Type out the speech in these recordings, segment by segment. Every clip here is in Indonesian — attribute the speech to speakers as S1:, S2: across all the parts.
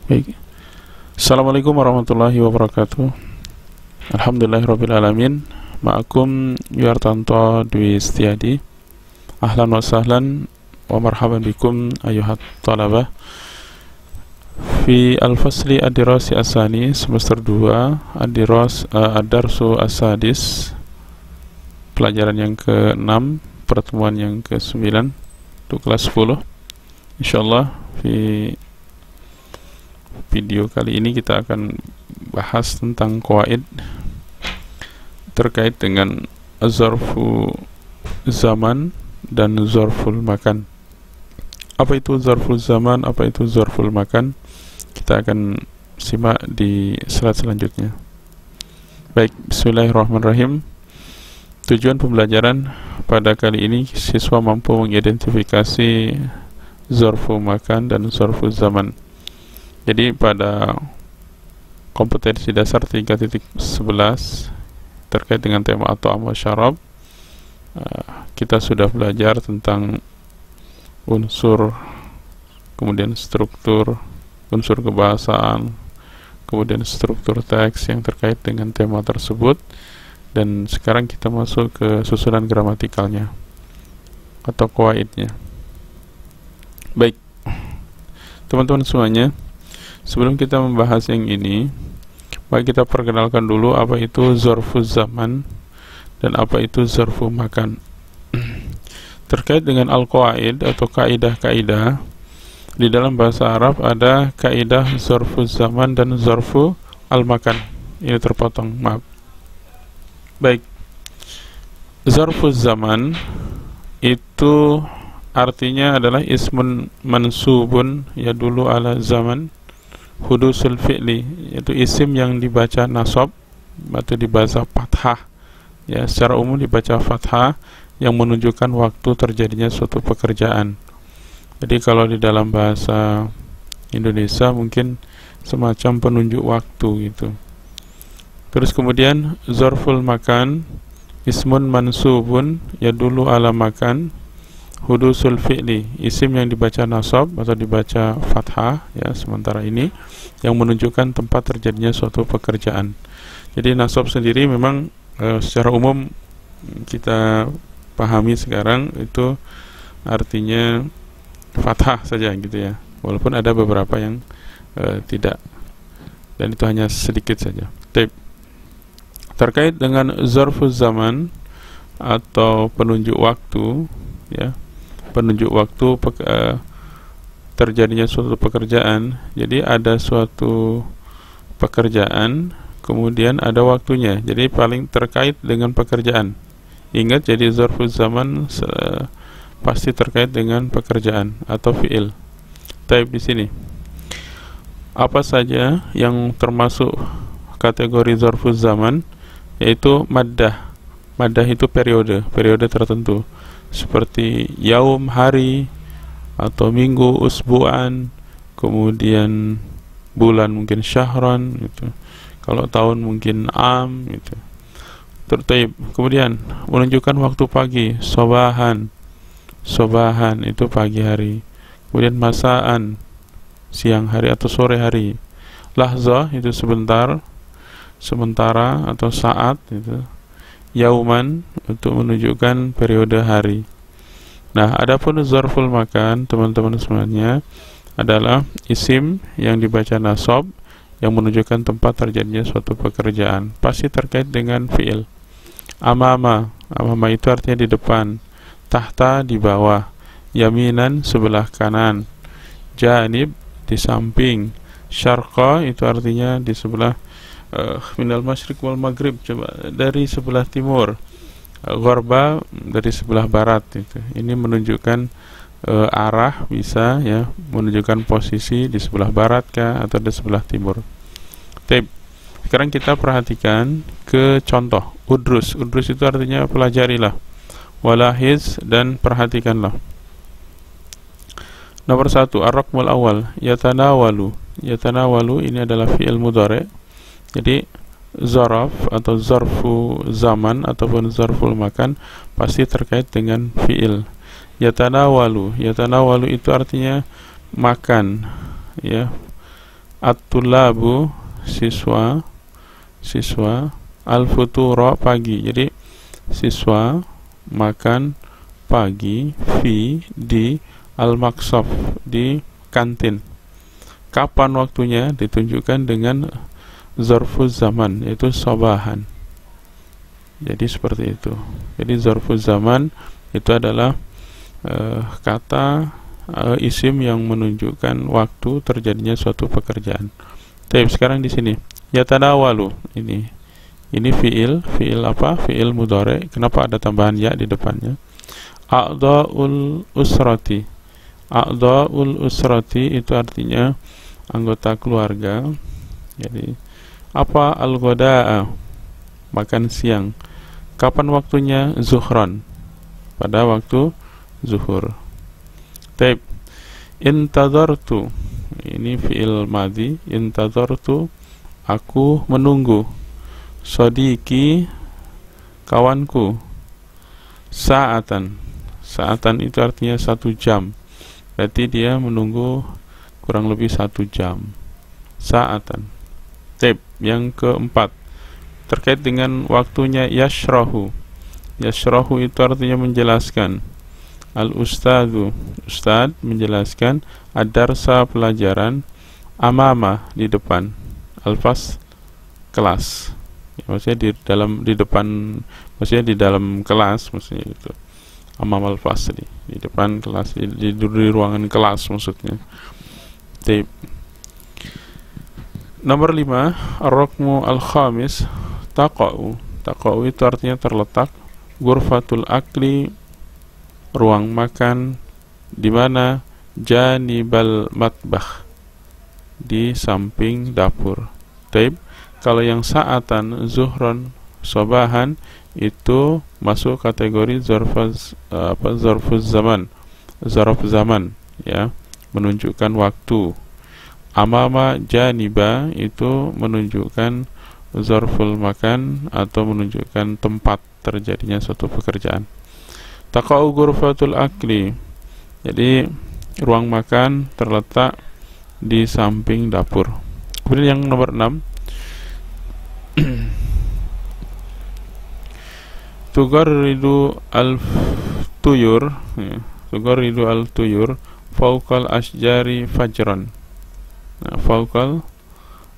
S1: Baik. Assalamualaikum warahmatullahi wabarakatuh. Alhamdulillahirrabbilalamin. Ma'akum Yuartanto Dwi Setiadi. Ahlan wa sahlan wa marhaban bikum ayuhat talabah fi al-fasli ad-dirasi as-sani semester 2 ad-darsu as-sadis, pelajaran yang ke-6, pertemuan yang ke-9 untuk kelas 10. Insyaallah di video kali ini kita akan bahas tentang qawaid terkait dengan zarfu zaman dan zarful makan. Apa itu zarful zaman, apa itu zarful makan? Kita akan simak di slide selanjutnya. Baik, bismillahirrahmanirrahim. Tujuan pembelajaran pada kali ini, siswa mampu mengidentifikasi zarfu makan dan zarfu zaman. Jadi pada kompetensi dasar 3.11 terkait dengan tema atau amal syarab, kita sudah belajar tentang unsur, kemudian struktur, unsur kebahasaan, kemudian struktur teks yang terkait dengan tema tersebut, dan sekarang kita masuk ke susunan gramatikalnya atau qawaidnya. Baik, teman-teman semuanya, sebelum kita membahas yang ini, mari kita perkenalkan dulu apa itu zarfu zaman dan apa itu zarfu makan. Terkait dengan al-qawaid atau kaidah-kaidah, di dalam bahasa Arab ada kaidah zarfu zaman dan zarfu al-makan. Ini terpotong, maaf. Baik, zarfu zaman itu artinya adalah ismun mansubun yadulu ala zaman hudusul fi'li, yaitu isim yang dibaca nasab atau dibaca fathah, ya, secara umum dibaca fathah yang menunjukkan waktu terjadinya suatu pekerjaan. Jadi kalau di dalam bahasa Indonesia mungkin semacam penunjuk waktu gitu. Terus kemudian zarful makan ismun mansubun yadulu ala makan hudusul fi'li, isim yang dibaca nasab atau dibaca fathah, ya, sementara ini yang menunjukkan tempat terjadinya suatu pekerjaan. Jadi nasab sendiri memang secara umum kita pahami sekarang itu artinya fathah saja gitu ya, walaupun ada beberapa yang tidak, dan itu hanya sedikit saja. Terkait dengan zarful zaman atau penunjuk waktu, ya, penunjuk waktu terjadinya suatu pekerjaan. Jadi ada suatu pekerjaan, kemudian ada waktunya. Jadi paling terkait dengan pekerjaan. Ingat, jadi zarful zaman pasti terkait dengan pekerjaan atau fi'il. Type di sini. Apa saja yang termasuk kategori zarful zaman? Yaitu maddah. Maddah itu periode tertentu, seperti yaum hari, atau minggu usbu'an, kemudian bulan mungkin syahran gitu. Kalau tahun mungkin am gitu. Tertaib. Kemudian menunjukkan waktu pagi, sobahan itu pagi hari. Kemudian masaan, siang hari atau sore hari. Lahzah itu sementara atau saat itu. Yauman untuk menunjukkan periode hari. Nah, adapun zarful makan, teman-teman semuanya, adalah isim yang dibaca nasab yang menunjukkan tempat terjadinya suatu pekerjaan, pasti terkait dengan fi'il. Amama itu artinya di depan, tahta di bawah, yaminan sebelah kanan, janib di samping, syarqa itu artinya di sebelah minal masyriq wal maghrib, coba dari sebelah timur, gharba dari sebelah barat itu. Ini menunjukkan arah, bisa ya, menunjukkan posisi di sebelah barat kah atau di sebelah timur. Sekarang kita perhatikan ke contoh udrus itu artinya pelajarilah, walahiz dan perhatikanlah. Nomor 1, ar-raqmul awal, yatanawalu ini adalah fi'il mudhari'. Jadi zaraf atau zarfu zaman ataupun zarful makan pasti terkait dengan fi'il. Yatanawalu itu artinya makan, ya, at-tullabu siswa, al-futuro pagi. Jadi siswa makan pagi di al-maksaf, di kantin. Kapan waktunya? Ditunjukkan dengan zarfuz zaman, yaitu sabahan. Jadi seperti itu. Jadi zarfuz zaman itu adalah kata isim yang menunjukkan waktu terjadinya suatu pekerjaan. Tapi sekarang di sini yatanawalu, ini fiil apa? Fiil mudhari. Kenapa ada tambahan ya di depannya? A'dha'ul usrati. A'dha'ul usrati itu artinya anggota keluarga. Jadi apa? Al-ghada'a, makan siang. Kapan waktunya? Zuhran, pada waktu zuhur. Taib. Intadhartu, ini fiil madhi. Intadhartu, aku menunggu. Sodiki, kawanku. Sa'atan, sa'atan itu artinya 1 jam. Berarti dia menunggu kurang lebih 1 jam. Sa'atan. Taib. Yang keempat, terkait dengan waktunya yashrahu. Yashrahu itu artinya menjelaskan. Al-ustadzu, ustad menjelaskan. Ad-darsa, pelajaran. Amama, di depan. Al-fas, kelas. Ya, maksudnya di depan, maksudnya di dalam kelas, maksudnya itu. Amam al-fasli, di depan kelas, di ruangan kelas maksudnya. Taib. Nomor 5, ar-raqmu al-khamis, taqa'u. Taqa'u itu artinya terletak. Ghurfatul akli, ruang makan. Di mana? Janibal matbakh, di samping dapur. Taib. Kalau yang sa'atan, zuhron, sobahan, itu masuk kategori zarfuz zaman, zarf zaman, ya, menunjukkan waktu. Amama janiba itu menunjukkan zarful makan atau menunjukkan tempat terjadinya suatu pekerjaan. Taqa'u ghurfatul akli, jadi ruang makan terletak di samping dapur. Kemudian yang nomor 6, tugarridu al-tuyur, tugarridu al-tuyur fawqal asjari fajran. Nah, fawqal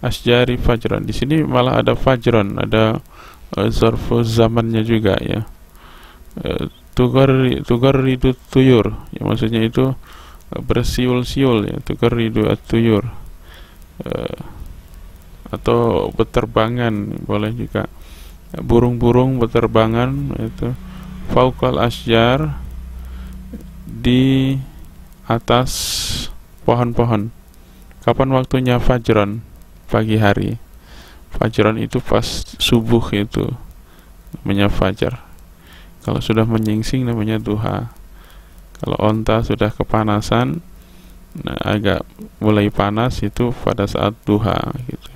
S1: asjari fajran. Di sini malah ada fajran, ada zarfu zamannya juga, ya. Tugarridu tuyur, ya, maksudnya itu bersiul-siul, ya. Tugarridu at-tuyur, atau beterbangan, boleh juga. Burung-burung beterbangan, itu fawqal asjar, di atas pohon-pohon. Kapan waktunya? Fajran, pagi hari. Fajran itu pas subuh, itu namanya fajar. Kalau sudah menyingsing namanya duha. Kalau onta sudah kepanasan, nah, agak mulai panas, itu pada saat duha, gitu.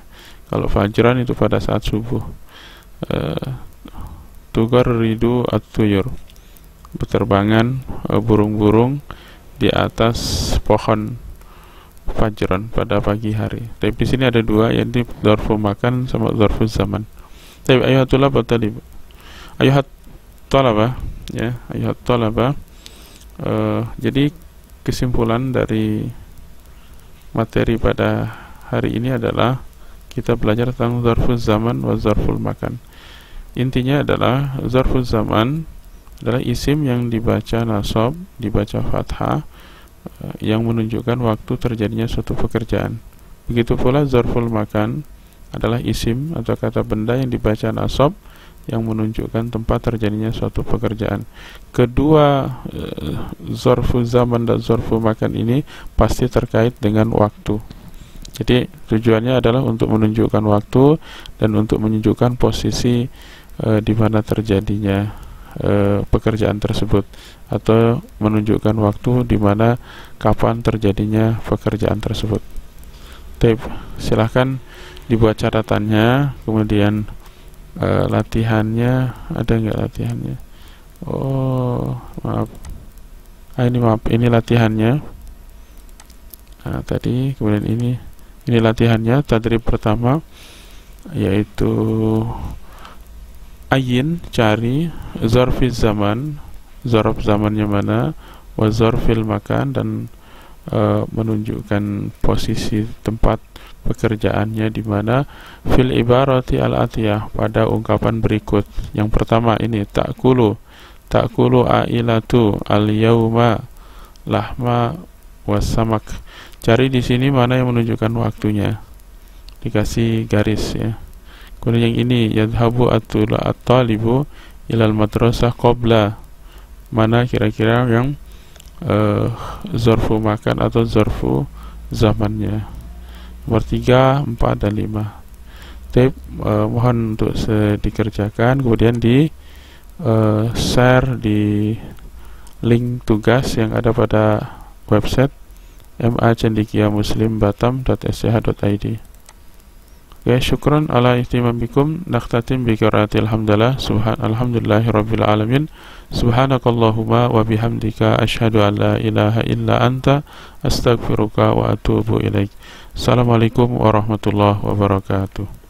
S1: Kalau fajran itu pada saat subuh. Tugarridu at-tuyur, beterbangan burung-burung di atas pohon fajran pada pagi hari. Tapi di sini ada dua, yaitu dzarfu makan sama dzarfu zaman. Tapi ayat talaba tadi, ayat talaba, ya, ayat talaba. Jadi kesimpulan dari materi pada hari ini adalah kita belajar tentang dzarfu zaman wa dzarful makan. Intinya adalah dzarfu zaman adalah isim yang dibaca nasab, dibaca fathah, yang menunjukkan waktu terjadinya suatu pekerjaan. Begitu pula dzarful makan adalah isim atau kata benda yang dibaca nasab, yang menunjukkan tempat terjadinya suatu pekerjaan. Kedua zarfu zaman dan zarfu makan ini pasti terkait dengan waktu. Jadi tujuannya adalah untuk menunjukkan waktu dan untuk menunjukkan posisi di mana terjadinya pekerjaan tersebut, atau menunjukkan waktu di mana kapan terjadinya pekerjaan tersebut. Baik, silahkan dibuat catatannya, kemudian latihannya ada nggak latihannya? Oh, maaf. Ini maaf, ini latihannya. Nah, tadi kemudian ini Ini latihannya. Tadrib pertama yaitu ayin, cari, zarfiz zaman, zarf zamannya mana, wa zarfil makan, dan menunjukkan posisi tempat pekerjaannya di mana, fil ibarati al-atiyah, pada ungkapan berikut. Yang pertama ini ta'kulu ailatu al-yauma lahma wasamak. Cari di sini mana yang menunjukkan waktunya, dikasih garis ya. Kemudian yang ini yadhabu at-talibu ilal madrasah qabla, mana kira-kira yang zarfu makan atau zarfu zamannya. Nomor 3, 4, dan 5. Mohon untuk dikerjakan, kemudian di share di link tugas yang ada pada website macendikiamuslimbatam.sch.id. Oke, syukran ala ihtimamikum. Nakhtatim bi qiraatil hamdalah alhamdulillahirabbil alamin. Subhanakallahumma wa bihamdika asyhadu an la ilaha illa anta astaghfiruka wa atubu ilaik. Assalamualaikum warahmatullahi wabarakatuh.